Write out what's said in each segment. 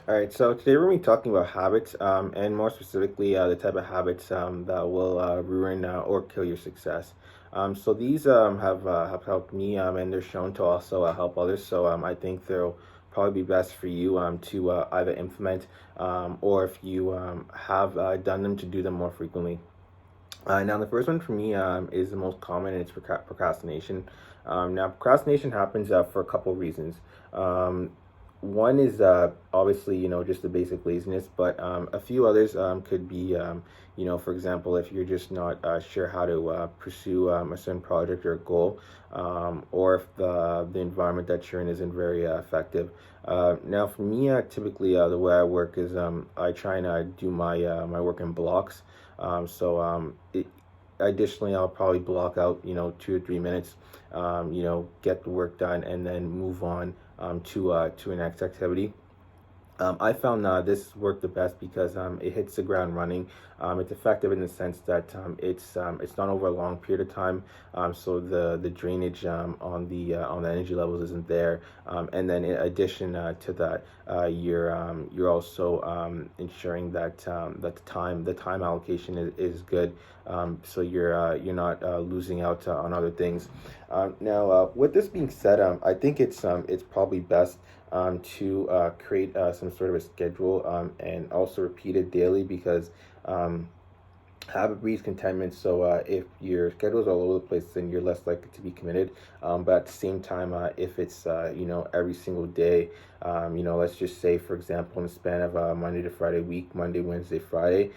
All right, so today we're going to be talking about habits, and more specifically, the type of habits that will ruin or kill your success. So these have helped me, and they're shown to also help others. So I think they'll probably be best for you to either implement, or if you have done them, to do them more frequently. Now, the first one for me is the most common, and it's procrastination. Now, procrastination happens for a couple of reasons. Um, One is obviously, just the basic laziness, but a few others could be, for example, if you're just not sure how to pursue a certain project or goal, or if the environment that you're in isn't very effective. Now, for me, typically the way I work is I try and do my work in blocks. Additionally, I'll probably block out, 2 or 3 minutes, get the work done, and then move on to an next activity. I found this worked the best because it hits the ground running. It's effective in the sense that it's not over a long period of time, so the drainage on the energy levels isn't there. And then in addition to that, you're also ensuring that the time allocation is good. So you're not losing out on other things. Now, with this being said, I think it's probably best to create some sort of a schedule, and also repeat it daily, because um, habit breeds contentment. So if your schedule is all over the place, then you're less likely to be committed. But at the same time, if it's every single day, let's just say, for example, in the span of Monday to Friday week, Monday, Wednesday, Friday,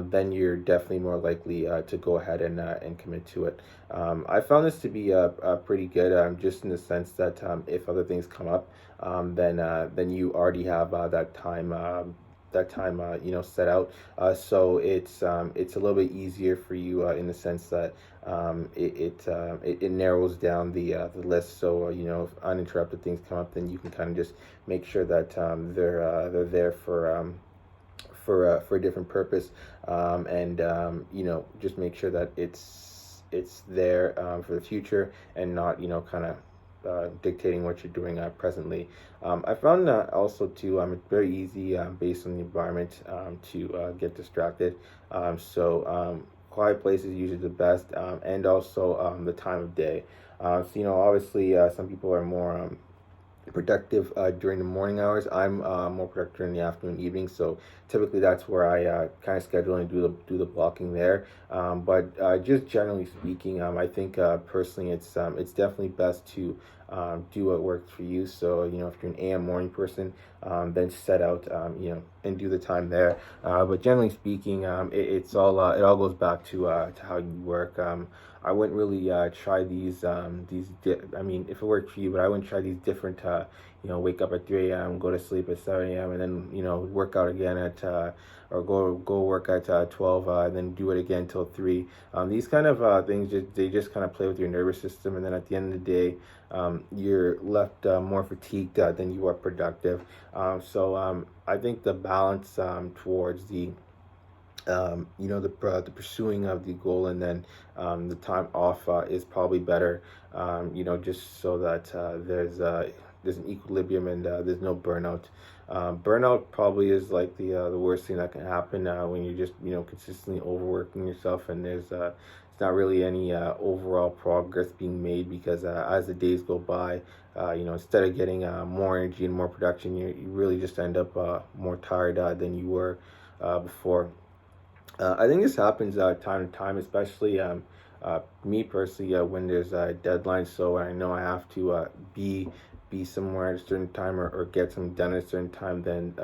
then you're definitely more likely to go ahead and commit to it. I found this to be pretty good, just in the sense that if other things come up, then you already have that time set out, so it's a little bit easier for you, in the sense that it narrows down the list. So if uninterrupted things come up, then you can kind of just make sure that they're there for a different purpose, and just make sure that it's there for the future, and not kind of dictating what you're doing presently. I found also too, it's very easy, based on the environment, to get distracted. Quiet places usually the best, and also the time of day. Obviously, some people are more productive during the morning hours. I'm more productive during the afternoon, evening. So typically, that's where I kind of schedule and do the blocking there. But just generally speaking, I think personally, it's definitely best to do what works for you. So if you're an AM morning person, then set out, and do the time there. But generally speaking, it all goes back to how you work. I wouldn't really try I mean, if it worked for you, but I wouldn't try these different, wake up at 3 a.m., go to sleep at 7 a.m., and then, work out again or go work at 12, and then do it again till 3. These kind of things, they just kind of play with your nervous system, and then at the end of the day, you're left more fatigued than you are productive. I think the balance towards the pursuing of the goal, and then the time off is probably better. Just so that there's an equilibrium, and there's no burnout. Burnout probably is like the worst thing that can happen when you're just consistently overworking yourself, and it's not really any overall progress being made, because as the days go by, instead of getting more energy and more production, you really just end up more tired than you were before. I think this happens time to time, especially me personally, when there's deadlines. So I know I have to be somewhere at a certain time, or get something done at a certain time. Then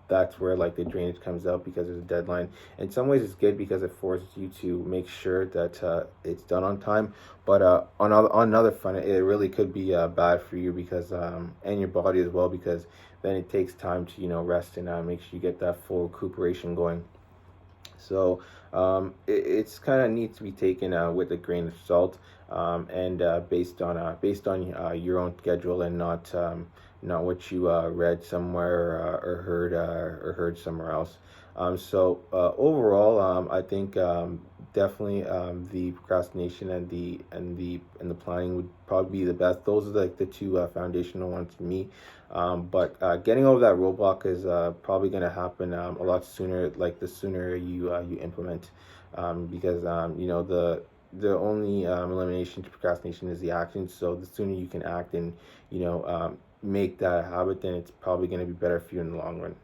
that's where like the drainage comes out, because there's a deadline. In some ways, it's good because it forces you to make sure that it's done on time. But on another front, it really could be bad for you, because and your body as well, because then it takes time to rest, and make sure you get that full recuperation going. So it's kind of needs to be taken with a grain of salt, and based on your own schedule, and not what you read somewhere, or heard somewhere else. Overall, I think definitely the procrastination and the planning would probably be the best. Those are like the two foundational ones to me. But getting over that roadblock is probably going to happen a lot sooner. Like the sooner you implement, because the only elimination to procrastination is the action. So the sooner you can act and make that a habit, then it's probably going to be better for you in the long run.